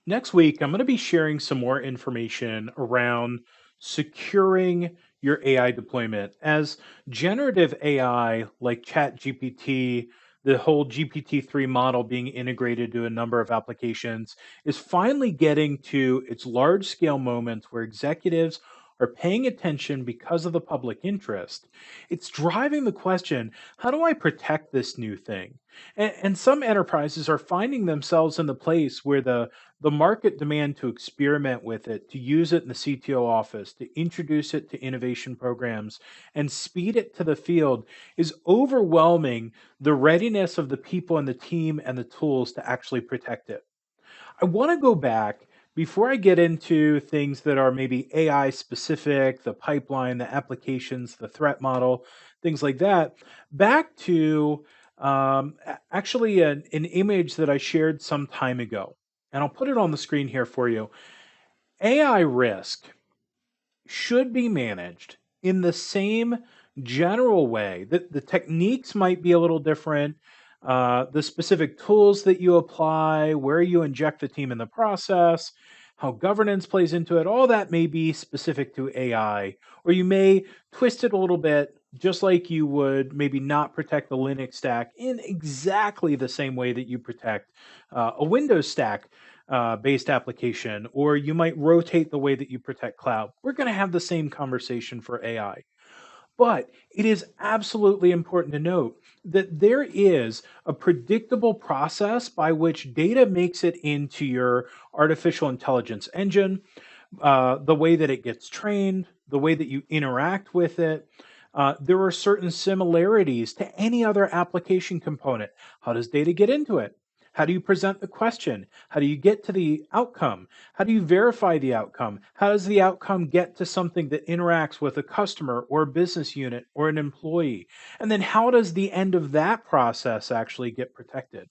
Next week, I'm going to be sharing some more information around securing your AI deployment. As generative AI, like ChatGPT, the whole GPT-3 model being integrated to a number of applications, is finally getting to its large scale moments where executives are paying attention because of the public interest. It's driving the question, how do I protect this new thing? And some enterprises are finding themselves in the place where the market demand to experiment with it, to use it in the CTO office, to introduce it to innovation programs, and speed it to the field is overwhelming the readiness of the people and the team and the tools to actually protect it. I want to go back before I get into things that are maybe AI specific, the pipeline, the applications, the threat model, things like that, back to actually an image that I shared some time ago. And I'll put it on the screen here for you. AI risk should be managed in the same general way. The techniques might be a little different. The specific tools that you apply, where you inject the team in the process, how governance plays into it, all that may be specific to AI, or you may twist it a little bit, just like you would maybe not protect the Linux stack in exactly the same way that you protect a Windows stack based application, or you might rotate the way that you protect cloud. We're going to have the same conversation for AI. But it is absolutely important to note that there is a predictable process by which data makes it into your artificial intelligence engine, the way that it gets trained, the way that you interact with it. There are certain similarities to any other application component. How does data get into it? How do you present the question? How do you get to the outcome? How do you verify the outcome? How does the outcome get to something that interacts with a customer or a business unit or an employee? And then how does the end of that process actually get protected?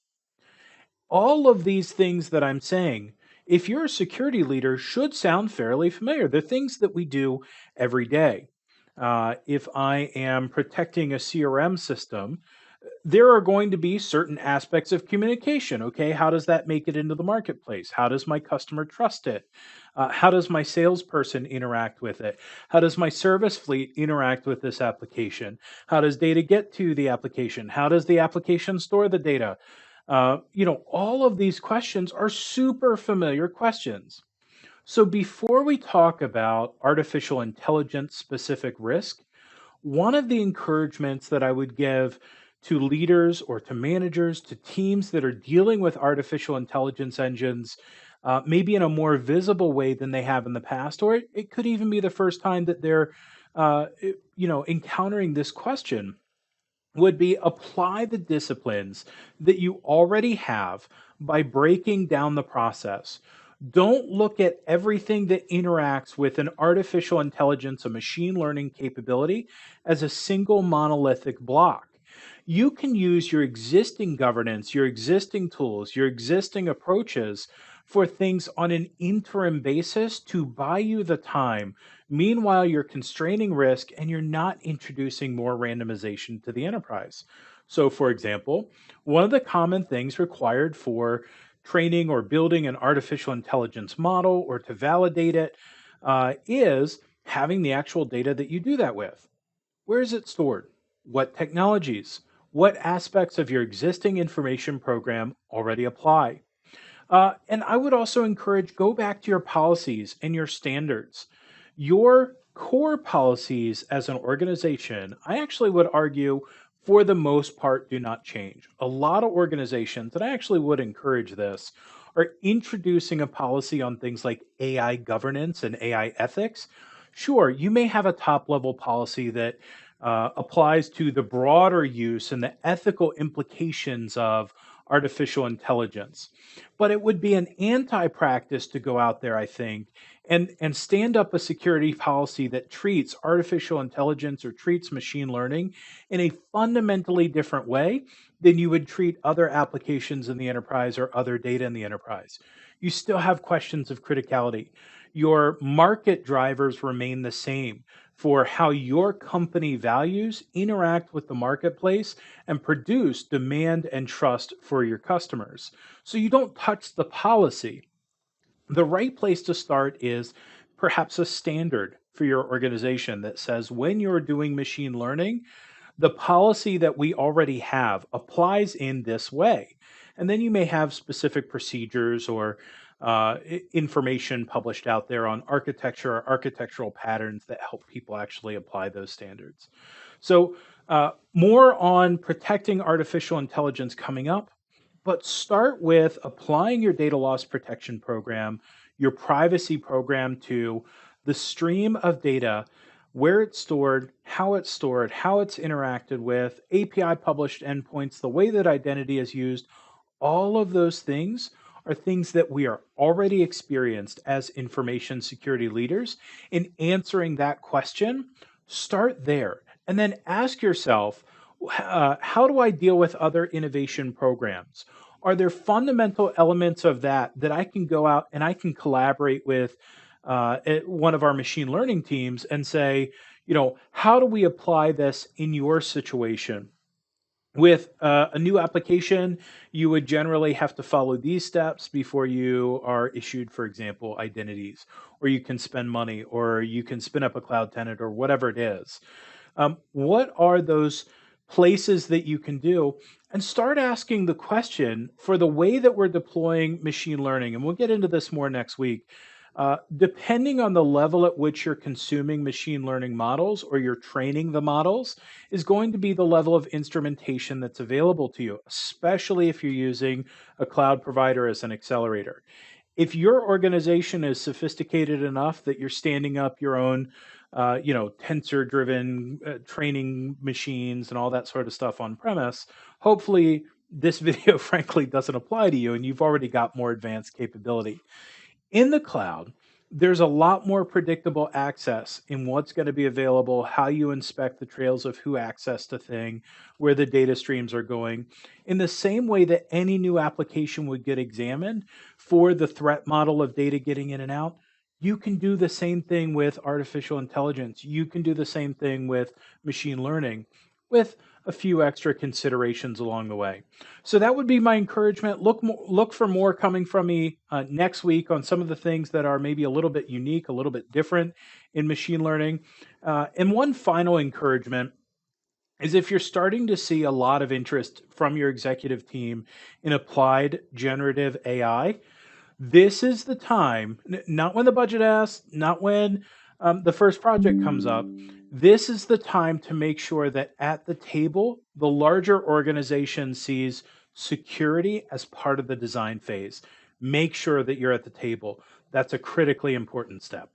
All of these things that I'm saying, if you're a security leader, should sound fairly familiar. They're things that we do every day. If I am protecting a CRM system, there are going to be certain aspects of communication. Okay, how does that make it into the marketplace? How does my customer trust it? How does my salesperson interact with it? How does my service fleet interact with this application? How does data get to the application? How does the application store the data? All of these questions are super familiar questions. So before we talk about artificial intelligence specific risk, one of the encouragements that I would give to leaders or to managers, to teams that are dealing with artificial intelligence engines, maybe in a more visible way than they have in the past, or it could even be the first time that they're, encountering this question, would be apply the disciplines that you already have by breaking down the process. Don't look at everything that interacts with an artificial intelligence, a machine learning capability, as a single monolithic block. You can use your existing governance, your existing tools, your existing approaches for things on an interim basis to buy you the time. Meanwhile, you're constraining risk and you're not introducing more randomization to the enterprise. So, for example, one of the common things required for training or building an artificial intelligence model or to validate it is having the actual data that you do that with. Where is it stored? What technologies? What aspects of your existing information program already apply? And I would also encourage go back to your policies and your standards. Your core policies as an organization, I actually would argue, for the most part, do not change. A lot of organizations, and I actually would encourage this, are introducing a policy on things like AI governance and AI ethics. Sure, you may have a top level policy that applies to the broader use and the ethical implications of artificial intelligence. But it would be an anti-practice to go out there, I think, and stand up a security policy that treats artificial intelligence or treats machine learning in a fundamentally different way than you would treat other applications in the enterprise or other data in the enterprise. You still have questions of criticality. Your market drivers remain the same for how your company values interact with the marketplace and produce demand and trust for your customers. So you don't touch the policy. The right place to start is perhaps a standard for your organization that says when you're doing machine learning, the policy that we already have applies in this way. And then you may have specific procedures or information published out there on architecture or architectural patterns that help people actually apply those standards. So, more on protecting artificial intelligence coming up, but start with applying your data loss protection program, your privacy program to the stream of data, where it's stored, how it's interacted with, API published endpoints, the way that identity is used. All of those things are things that we are already experienced as information security leaders. In answering that question, start there and then ask yourself, how do I deal with other innovation programs? Are there fundamental elements of that I can go out and I can collaborate with one of our machine learning teams and say, how do we apply this in your situation? With a new application, you would generally have to follow these steps before you are issued, for example, identities, or you can spend money, or you can spin up a cloud tenant, or whatever it is. What are those places that you can do? And start asking the question for the way that we're deploying machine learning. And we'll get into this more next week. Depending on the level at which you're consuming machine learning models or you're training the models, is going to be the level of instrumentation that's available to you, especially if you're using a cloud provider as an accelerator. If your organization is sophisticated enough that you're standing up your own, tensor driven training machines and all that sort of stuff on premise, hopefully this video frankly doesn't apply to you and you've already got more advanced capability. In the cloud, there's a lot more predictable access in what's going to be available, how you inspect the trails of who accessed a thing, where the data streams are going. In the same way that any new application would get examined for the threat model of data getting in and out, you can do the same thing with artificial intelligence. You can do the same thing with machine learning with a few extra considerations along the way. So that would be my encouragement. Look for more coming from me next week on some of the things that are maybe a little bit unique, a little bit different in machine learning. And one final encouragement is if you're starting to see a lot of interest from your executive team in applied generative AI, this is the time, not when the budget asks, not when the first project comes up. This is the time to make sure that at the table, the larger organization sees security as part of the design phase. Make sure that you're at the table. That's a critically important step.